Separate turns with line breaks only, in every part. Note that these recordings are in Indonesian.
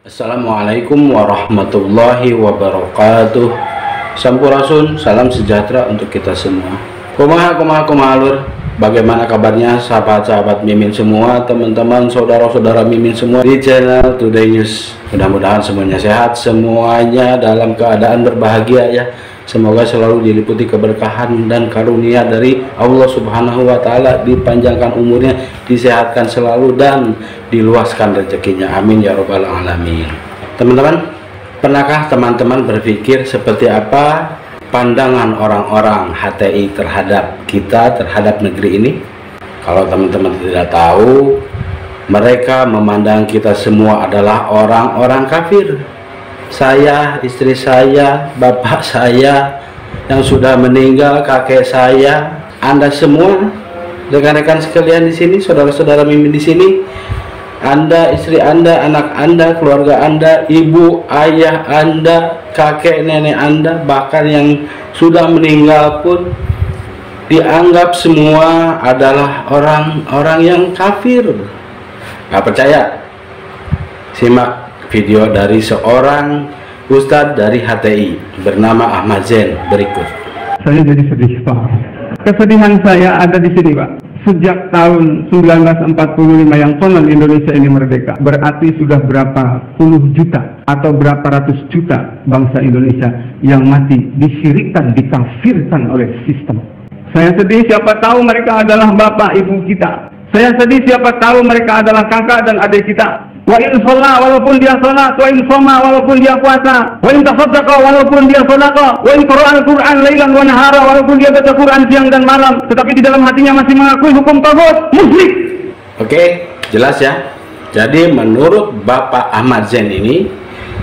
Assalamualaikum warahmatullahi wabarakatuh. Sampurasun, salam sejahtera untuk kita semua. Kumaha lur. Bagaimana kabarnya sahabat-sahabat Mimin semua, teman-teman, saudara-saudara Mimin semua di channel Today News. Mudah-mudahan semuanya sehat, semuanya dalam keadaan berbahagia ya. Semoga selalu diliputi keberkahan dan karunia dari Allah Subhanahu wa Ta'ala, dipanjangkan umurnya, disehatkan selalu, dan diluaskan rezekinya. Amin ya Rabbal Alamin. Teman-teman, pernahkah teman-teman berpikir seperti apa pandangan orang-orang HTI terhadap kita, terhadap negeri ini? Kalau teman-teman tidak tahu, mereka memandang kita semua adalah orang-orang kafir. Saya, istri saya, bapak saya yang sudah meninggal, kakek saya, Anda semua, rekan-rekan sekalian di sini, saudara-saudara Mimin di sini, Anda, istri Anda, anak Anda, keluarga Anda, ibu, ayah Anda, kakek, nenek Anda, bahkan yang sudah meninggal pun dianggap semua adalah orang-orang yang kafir. Gak percaya? Simak video dari seorang ustadz dari HTI bernama Ahmad Zain berikut.
Saya jadi sedih, Pak. Kesedihan saya ada di sini, Pak. Sejak tahun 1945 yang konon Indonesia ini merdeka, berarti sudah berapa puluh juta atau berapa ratus juta bangsa Indonesia yang mati disyirikkan, dikafirkan oleh sistem. Saya sedih, siapa tahu mereka adalah bapak ibu kita. Saya sedih, siapa tahu mereka adalah kakak dan adik kita. Wa in sholat walaupun dia sholat, wa in shoma walaupun dia puasa, wa in tasaddaqa walaupun dia sedekah, wa in qara'a al-Qur'an lailan wa nahara walaupun dia baca Quran siang dan malam, tetapi di dalam hatinya masih mengakui hukum taghut, musyrik.
Oke, jelas ya. Jadi menurut Bapak Ahmad Zain ini,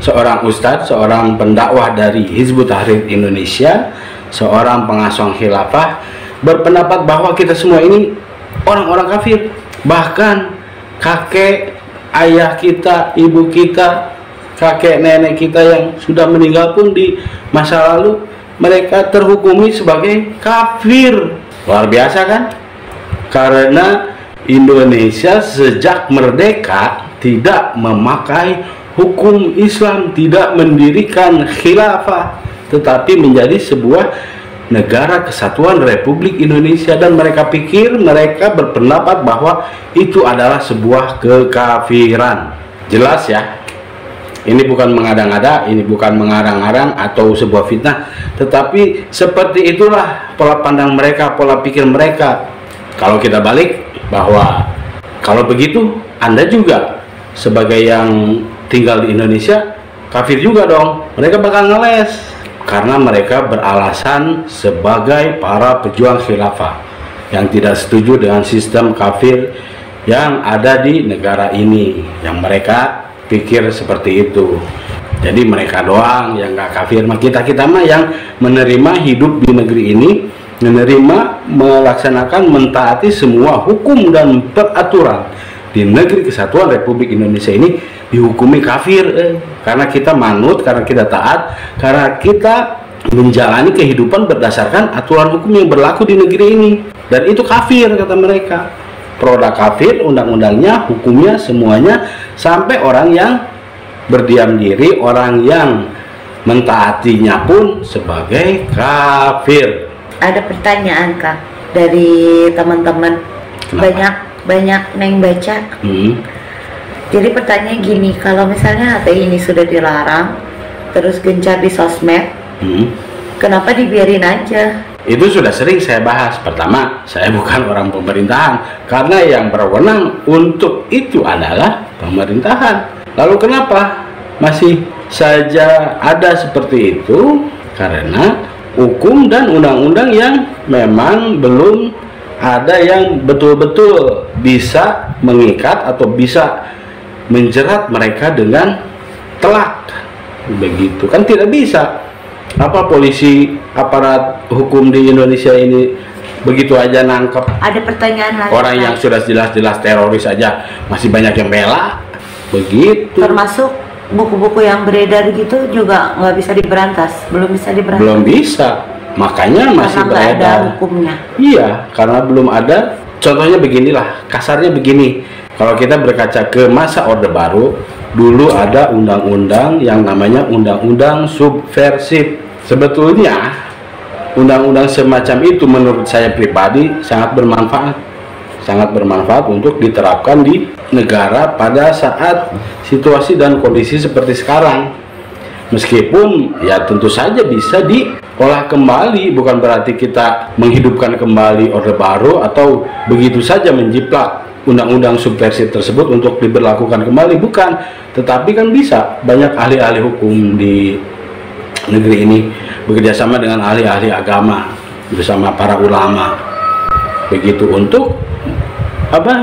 seorang ustadz, seorang pendakwah dari Hizbut Tahrir Indonesia, seorang pengasuh khilafah, berpendapat bahwa kita semua ini orang-orang kafir. Bahkan kakek, ayah kita, ibu kita, kakek nenek kita yang sudah meninggal pun di masa lalu mereka terhukumi sebagai kafir. Luar biasa kan? Karena Indonesia sejak merdeka tidak memakai hukum Islam, tidak mendirikan khilafah, tetapi menjadi sebuah negara kesatuan Republik Indonesia, dan mereka pikir, mereka berpendapat bahwa itu adalah sebuah kekafiran. Jelas ya, ini bukan mengada-ngada, ini bukan mengarang-arang atau sebuah fitnah, tetapi seperti itulah pola pandang mereka, pola pikir mereka. Kalau kita balik bahwa kalau begitu Anda juga sebagai yang tinggal di Indonesia kafir juga dong, mereka bakal ngeles. Karena mereka beralasan sebagai para pejuang khilafah yang tidak setuju dengan sistem kafir yang ada di negara ini, yang mereka pikir seperti itu. Jadi mereka doang yang gak kafir, kita mah yang menerima hidup di negeri ini, menerima, melaksanakan, mentaati semua hukum dan peraturan di negeri kesatuan Republik Indonesia ini dihukumi kafir, karena kita manut, karena kita taat, karena kita menjalani kehidupan berdasarkan aturan hukum yang berlaku di negeri ini, dan itu kafir kata mereka. Produk kafir, undang-undangnya, hukumnya, semuanya, sampai orang yang berdiam diri, orang yang mentaatinya pun sebagai kafir.
Ada pertanyaan Kak dari teman-teman, banyak neng baca. Jadi pertanyaannya gini, kalau misalnya HTI ini sudah dilarang, terus gencar di sosmed, kenapa dibiarin aja?
Itu sudah sering saya bahas. Pertama, saya bukan orang pemerintahan, karena yang berwenang untuk itu adalah pemerintahan. Lalu kenapa masih saja ada seperti itu? Karena hukum dan undang-undang yang memang belum ada yang betul-betul bisa mengikat atau bisa menjerat mereka dengan telak. Begitu kan tidak bisa. Apa polisi, aparat hukum di Indonesia ini begitu aja nangkep? Ada pertanyaan lagi, orang yang sudah jelas-jelas teroris aja masih banyak yang bela. Begitu.
Termasuk buku-buku yang beredar gitu juga nggak bisa diberantas, belum bisa diberantas.
Belum bisa, makanya masih beredar.
Ada hukumnya.
Iya, karena belum ada. Contohnya beginilah, kasarnya begini. Kalau kita berkaca ke masa Orde Baru, dulu ada undang-undang yang namanya undang-undang subversif. Sebetulnya undang-undang semacam itu menurut saya pribadi sangat bermanfaat untuk diterapkan di negara pada saat situasi dan kondisi seperti sekarang. Meskipun ya tentu saja bisa diolah kembali, bukan berarti kita menghidupkan kembali Orde Baru atau begitu saja menjiplak undang-undang subversif tersebut untuk diberlakukan kembali, bukan. Tetapi kan bisa, banyak ahli-ahli hukum di negeri ini bekerjasama dengan ahli-ahli agama bersama para ulama, begitu, untuk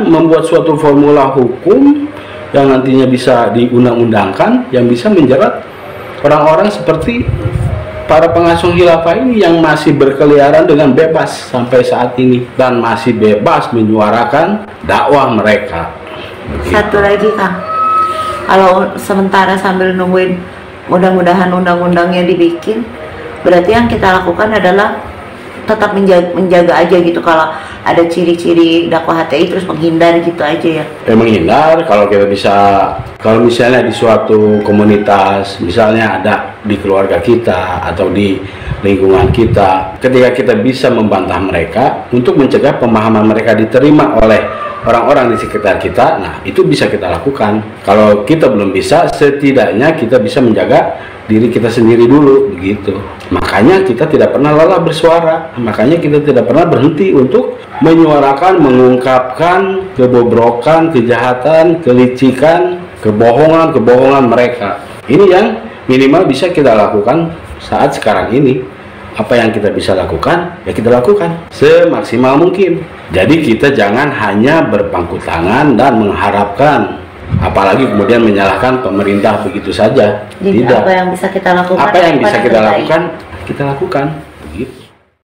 membuat suatu formula hukum yang nantinya bisa diundang-undangkan, yang bisa menjerat orang-orang seperti para pengasuh khilafah ini yang masih berkeliaran dengan bebas sampai saat ini dan masih bebas menyuarakan dakwah mereka.
Satu lagi Kang, kalau sementara sambil nungguin mudah-mudahan undang-undangnya dibikin, berarti yang kita lakukan adalah tetap menjaga aja gitu. Kalau ada ciri-ciri dakwah HTI terus menghindar gitu aja ya.
Menghindar kalau kita bisa, kalau misalnya di suatu komunitas, misalnya ada di keluarga kita atau di lingkungan kita, ketika kita bisa membantah mereka untuk mencegah pemahaman mereka diterima oleh orang-orang di sekitar kita, nah itu bisa kita lakukan. Kalau kita belum bisa, setidaknya kita bisa menjaga diri kita sendiri dulu, begitu. Makanya kita tidak pernah lelah bersuara, makanya kita tidak pernah berhenti untuk menyuarakan, mengungkapkan kebobrokan, kejahatan, kelicikan, kebohongan mereka. Ini yang minimal bisa kita lakukan saat sekarang ini. Apa yang kita bisa lakukan, ya kita lakukan semaksimal mungkin. Jadi kita jangan hanya berpangku tangan dan mengharapkan, apalagi kemudian menyalahkan pemerintah begitu saja.
Jadi
tidak.
Apa yang bisa kita lakukan?
Apa yang bisa kita lakukan, kita lakukan. Begitu.